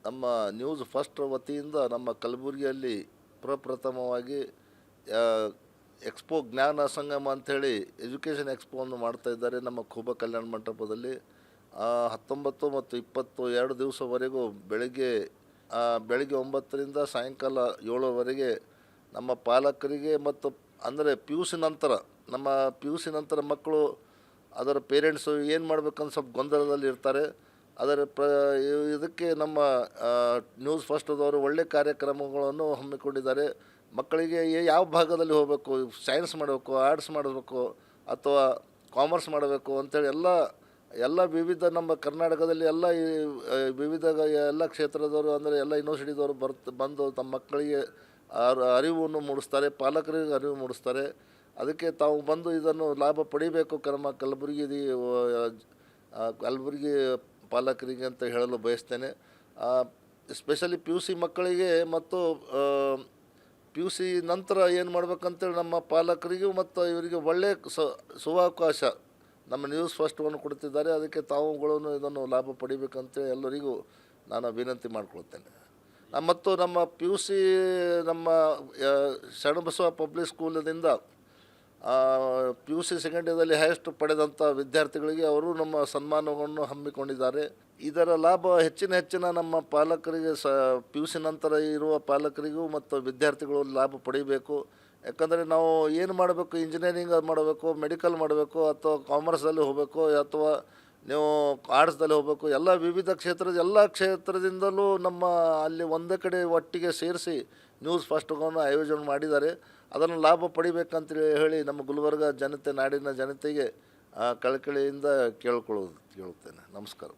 ನಮ್ಮ news first ವತಿಯಿಂದ ನಮ್ಮ ಕಲಬುರಗಿಯಲ್ಲಿ ಪ್ರಪ್ರಥಮವಾಗಿ ಆ, ಎಕ್ಸ್ಪೋ ಜ್ಞಾನ ಸಂಗಮ ಅಂಥೇಳಿ ಎಜುಕೇಷನ್ ಎಕ್ಸ್ಪೋವನ್ನು ಮಾಡ್ತಾ ಇದ್ದಾರೆ ನಮ್ಮ ಖೂಬಾ ಕಲ್ಯಾಣ ಮಂಟಪದಲ್ಲಿ. 19 ಮತ್ತು 20 2 ದಿವಸವರೆಗೂ ಬೆಳಿಗ್ಗೆ 9ರಿಂದ ಸಾಯಂಕಾಲ 7ವರೆಗೆ ನಮ್ಮ ಪಾಲಕರಿಗೆ ಮತ್ತು ಅಂದರೆ ಪಿ ಯು ಸಿ ನಂತರ ಮಕ್ಕಳು ಅದರ ಪೇರೆಂಟ್ಸು ಏನು ಮಾಡಬೇಕಂತ ಸ್ವಲ್ಪ ಗೊಂದಲದಲ್ಲಿ ಇರ್ತಾರೆ. ಇದಕ್ಕೆ ನಮ್ಮ ನ್ಯೂಸ್ ಫಸ್ಟ್ದವರು ಒಳ್ಳೆ ಕಾರ್ಯಕ್ರಮಗಳನ್ನು ಹಮ್ಮಿಕೊಂಡಿದ್ದಾರೆ. ಮಕ್ಕಳಿಗೆ ಯಾವ ಭಾಗದಲ್ಲಿ ಹೋಗಬೇಕು, ಸೈನ್ಸ್ ಮಾಡಬೇಕು, ಆರ್ಟ್ಸ್ ಮಾಡಬೇಕು ಅಥವಾ ಕಾಮರ್ಸ್ ಮಾಡಬೇಕು ಅಂಥೇಳಿ ಎಲ್ಲ ವಿವಿಧ ನಮ್ಮ ಕರ್ನಾಟಕದಲ್ಲಿ ವಿವಿಧ ಎಲ್ಲ ಕ್ಷೇತ್ರದವರು ಅಂದರೆ ಎಲ್ಲ ಯೂನಿವರ್ಸಿಟಿದವರು ಬಂದು ತಮ್ಮ ಮಕ್ಕಳಿಗೆ ಅರಿವನ್ನು ಮೂಡಿಸ್ತಾರೆ, ಪಾಲಕರಿಗೆ ಅರಿವು ಮೂಡಿಸ್ತಾರೆ. ಅದಕ್ಕೆ ತಾವು ಬಂದು ಇದನ್ನು ಲಾಭ ಪಡಿಬೇಕು ನಮ್ಮ ಕಲಬುರಗಿ ಪಾಲಕರಿಗೆ ಅಂತ ಹೇಳಲು ಬಯಸ್ತೇನೆ. ಎಸ್ಪೆಷಲಿ ಪಿ ಯು ಸಿ ಮಕ್ಕಳಿಗೆ ಮತ್ತು ಪಿ ಯು ಸಿ ನಂತರ ಏನು ಮಾಡ್ಬೇಕಂತೇಳಿ ನಮ್ಮ ಪಾಲಕರಿಗೂ ಮತ್ತು ಇವರಿಗೆ ಒಳ್ಳೆಯ ಸುವಕಾಶ ನಮ್ಮ ನ್ಯೂಸ್ ಫಸ್ಟನ್ನು ಕೊಡ್ತಿದ್ದಾರೆ. ಅದಕ್ಕೆ ತಾವುಗಳನ್ನು ಇದನ್ನು ಲಾಭ ಪಡಿಬೇಕಂತೇಳಿ ಎಲ್ಲರಿಗೂ ನಾನು ವಿನಂತಿ ಮಾಡಿಕೊಳ್ತೇನೆ. ಮತ್ತು ನಮ್ಮ ಪಿ ಯು ಸಿ ನಮ್ಮ ಶರಣಬಸವ ಪಬ್ಲಿಕ್ ಸ್ಕೂಲದಿಂದ ಪಿ ಯು ಸಿ ಸೆಕೆಂಡ್ ಇಯರ್ದಲ್ಲಿ ಹೈಯೆಸ್ಟ್ ಪಡೆದಂಥ ವಿದ್ಯಾರ್ಥಿಗಳಿಗೆ ಅವರು ನಮ್ಮ ಸನ್ಮಾನವನ್ನು ಹಮ್ಮಿಕೊಂಡಿದ್ದಾರೆ. ಇದರ ಲಾಭ ಹೆಚ್ಚಿನ ನಮ್ಮ ಪಾಲಕರಿಗೆ ಪಿ ಯು ಸಿ ನಂತರ ಇರುವ ಪಾಲಕರಿಗೂ ಮತ್ತು ವಿದ್ಯಾರ್ಥಿಗಳು ಲಾಭ ಪಡಿಬೇಕು. ಯಾಕಂದರೆ ನಾವು ಏನು ಮಾಡಬೇಕು, ಇಂಜಿನಿಯರಿಂಗ್ ಮಾಡಬೇಕು, ಮೆಡಿಕಲ್ ಮಾಡಬೇಕು ಅಥವಾ ಕಾಮರ್ಸಲ್ಲಿ ಹೋಗಬೇಕು ಅಥವಾ ನೀವು ಆರ್ಟ್ಸ್ದಲ್ಲಿ ಹೋಗಬೇಕು, ವಿವಿಧ ಎಲ್ಲ ಕ್ಷೇತ್ರದಿಂದಲೂ ನಮ್ಮ ಅಲ್ಲಿ ಒಂದೇ ಕಡೆ ಒಟ್ಟಿಗೆ ಸೇರಿಸಿ ನ್ಯೂಸ್ ಫಸ್ಟ್ಗಳನ್ನು ಆಯೋಜನೆ ಮಾಡಿದ್ದಾರೆ. ಅದನ್ನು ಲಾಭ ಪಡಿಬೇಕಂತೇಳಿ ಹೇಳಿ ನಮ್ಮ ಗುಲ್ಬರ್ಗ ಜನತೆ, ನಾಡಿನ ಜನತೆಗೆ ಕಳಕಳಿಯಿಂದ ಕೇಳ್ತೇನೆ. ನಮಸ್ಕಾರ.